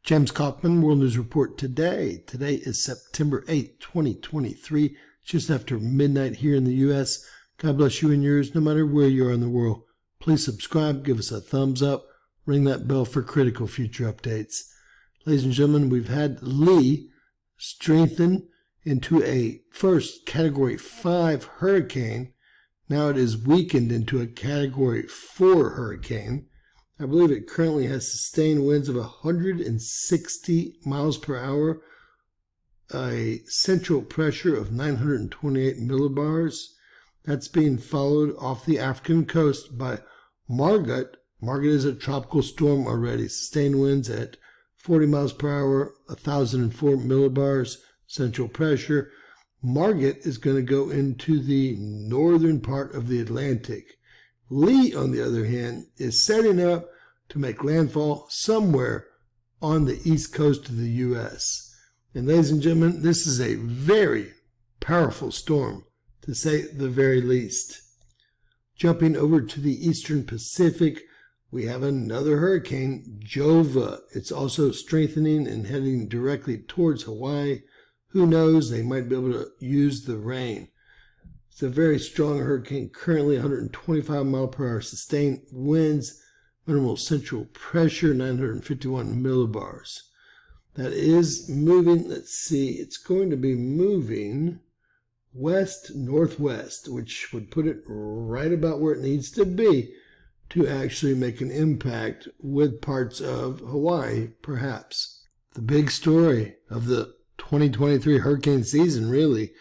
James Kaufman, World News Report today. Today is September 8th, 2023, just after midnight here in the U.S. God bless you and yours, no matter where you are in the world. Please subscribe, give us a thumbs up, ring that bell for critical future updates. Ladies and gentlemen, we've had Lee strengthen into a first Category 5 hurricane. Now it is weakened into a Category 4 hurricane. I believe it currently has sustained winds of 160 miles per hour, a central pressure of 928 millibars. That's being followed off the African coast by Margot. Margot is a tropical storm already. Sustained winds at 40 miles per hour, 1,004 millibars, central pressure. Margot is going to go into the northern part of the Atlantic. Lee, on the other hand, is setting up to make landfall somewhere on the east coast of the U.S. And ladies and gentlemen, this is a very powerful storm, to say the very least. Jumping over to the eastern Pacific, we have another hurricane, Jova. It's also strengthening and heading directly towards Hawaii. Who knows, they might be able to use the rain. It's a very strong hurricane, currently 125 mile per hour sustained winds, minimal central pressure, 951 millibars. That is moving, let's see, it's going to be moving west-northwest, which would put it right about where it needs to be to actually make an impact with parts of Hawaii, perhaps. The big story of the 2023 hurricane season, really,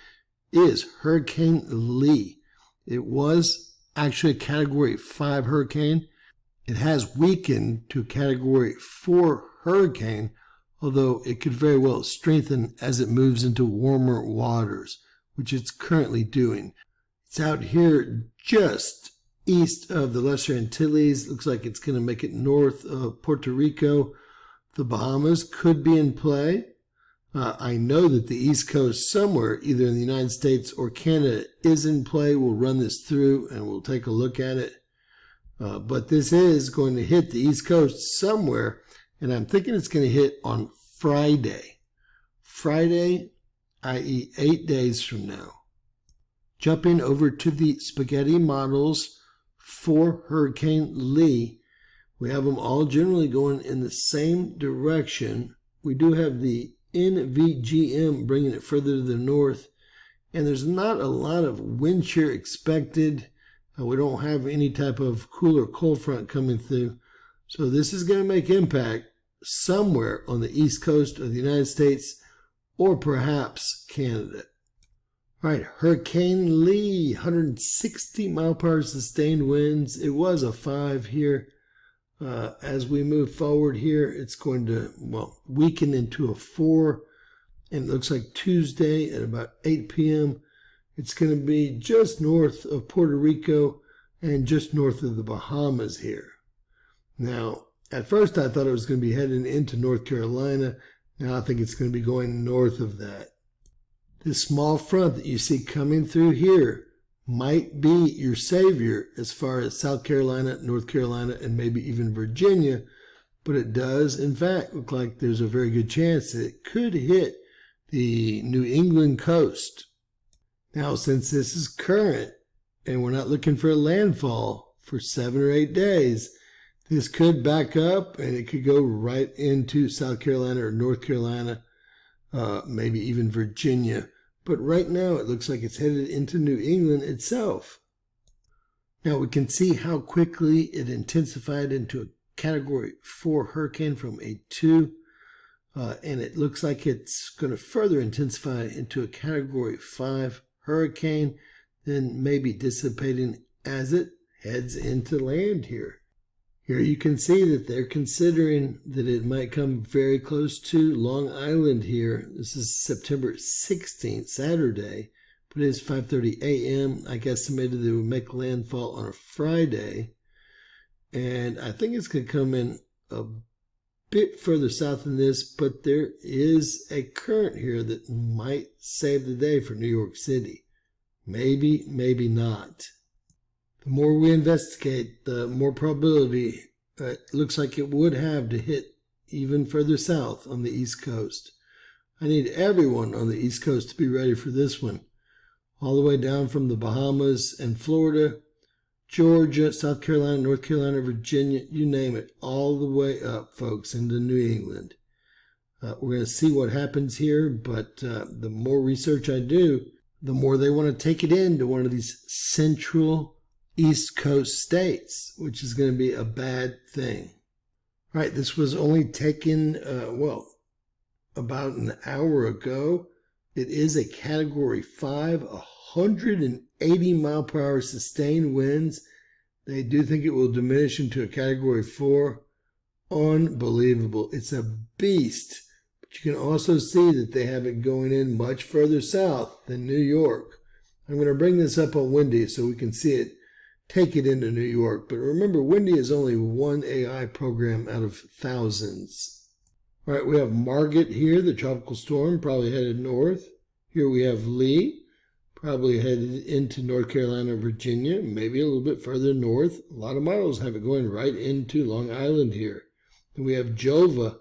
is Hurricane Lee. It was actually a Category 5 hurricane. It has weakened to a Category 4 hurricane, although it could very well strengthen as it moves into warmer waters, which it's currently doing. It's out here just east of the Lesser Antilles. Looks like it's going to make it north of Puerto Rico. The Bahamas could be in play. I know that the East Coast somewhere, either in the United States or Canada, is in play. We'll run this through and we'll take a look at it. But this is going to hit the East Coast somewhere, and I'm thinking it's going to hit on Friday. Friday, i.e. 8 days from now. Jumping over to the spaghetti models for Hurricane Lee, we have them all generally going in the same direction. We do have the NVGM bringing it further to the north, and there's not a lot of wind shear expected. We don't have any type of cooler cold front coming through, so this is going to make impact somewhere on the east coast of the United States or perhaps Canada. All right, Hurricane Lee, 160 mile per hour sustained winds. It was a 5 here. As we move forward here, it's going to, weaken into a 4. And it looks like Tuesday at about 8 p.m., it's going to be just north of Puerto Rico and just north of the Bahamas here. Now, at first I thought it was going to be heading into North Carolina. Now I think it's going to be going north of that. This small front that you see coming through here might be your savior as far as South Carolina, North Carolina, and maybe even Virginia, but it does, in fact, look like there's a very good chance that it could hit the New England coast. Now, since this is current and we're not looking for a landfall for 7 or 8 days, this could back up and it could go right into South Carolina or North Carolina, maybe even Virginia. But right now it looks like it's headed into New England itself. Now we can see how quickly it intensified into a Category 4 hurricane from a 2. And it looks like it's going to further intensify into a Category 5 hurricane, then maybe dissipating as it heads into land here. Here you can see that they're considering that it might come very close to Long Island here. This is September 16th, Saturday, but it is 5:30 a.m. I estimated they would make landfall on a Friday. And I think it's going to come in a bit further south than this, but there is a current here that might save the day for New York City. Maybe, maybe not. The more we investigate, the more probability it looks like it would have to hit even further south on the East Coast. I need everyone on the East Coast to be ready for this one. All the way down from the Bahamas and Florida, Georgia, South Carolina, North Carolina, Virginia, you name it, all the way up, folks, into New England. We're going to see what happens here, but the more research I do, the more they want to take it into one of these central East Coast states, which is going to be a bad thing. All right, this was only taken, about an hour ago. It is a Category 5, 180 mile per hour sustained winds. They do think it will diminish into a Category 4. Unbelievable. It's a beast. But you can also see that they have it going in much further south than New York. I'm going to bring this up on Windy so we can see it take it into New York. But remember, Windy is only one AI program out of thousands. All right, we have Margaret here, the tropical storm, probably headed north. Here we have Lee, probably headed into North Carolina, Virginia, maybe a little bit further north. A lot of models have it going right into Long Island here. Then we have Jova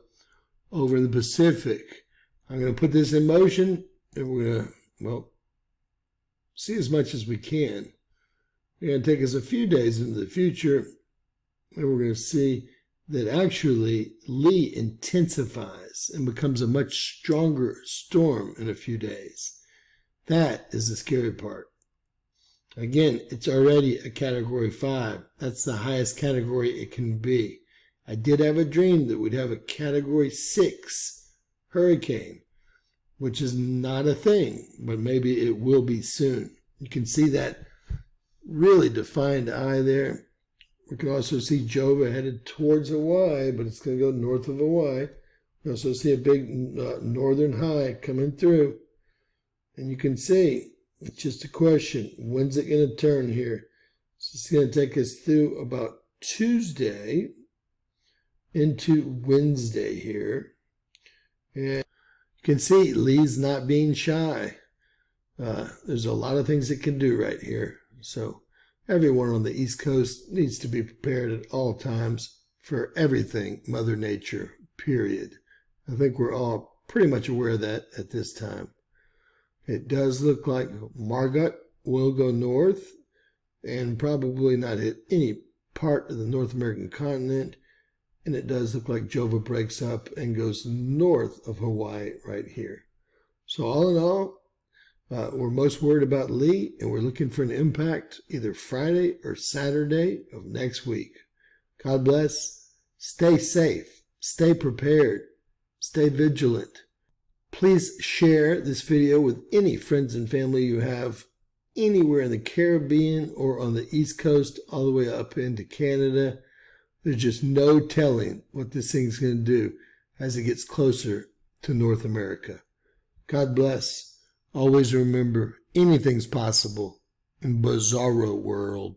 over in the Pacific. I'm going to put this in motion, and we're going to, see as much as we can. It's going to take us a few days into the future, and we're going to see that actually Lee intensifies and becomes a much stronger storm in a few days. That is the scary part. Again, it's already a Category 5. That's the highest category it can be. I did have a dream that we'd have a Category 6 hurricane, which is not a thing, but maybe it will be soon. You can see that really defined eye there. We can also see Jova headed towards Hawaii, but it's going to go north of Hawaii. We also see a big northern high coming through. And you can see, it's just a question, when's it going to turn here? So it's going to take us through about Tuesday into Wednesday here. And you can see Lee's not being shy. There's a lot of things it can do right here. So everyone on the East Coast needs to be prepared at all times for everything Mother Nature, period. I think we're all pretty much aware of that at this time. It does look like Margot will go north and probably not hit any part of the North American continent. And it does look like Jova breaks up and goes north of Hawaii right here. So all in all, we're most worried about Lee, and we're looking for an impact either Friday or Saturday of next week. God bless. Stay safe. Stay prepared. Stay vigilant. Please share this video with any friends and family you have anywhere in the Caribbean or on the East Coast all the way up into Canada. There's just no telling what this thing's going to do as it gets closer to North America. God bless. Always remember, anything's possible in Bizarro World.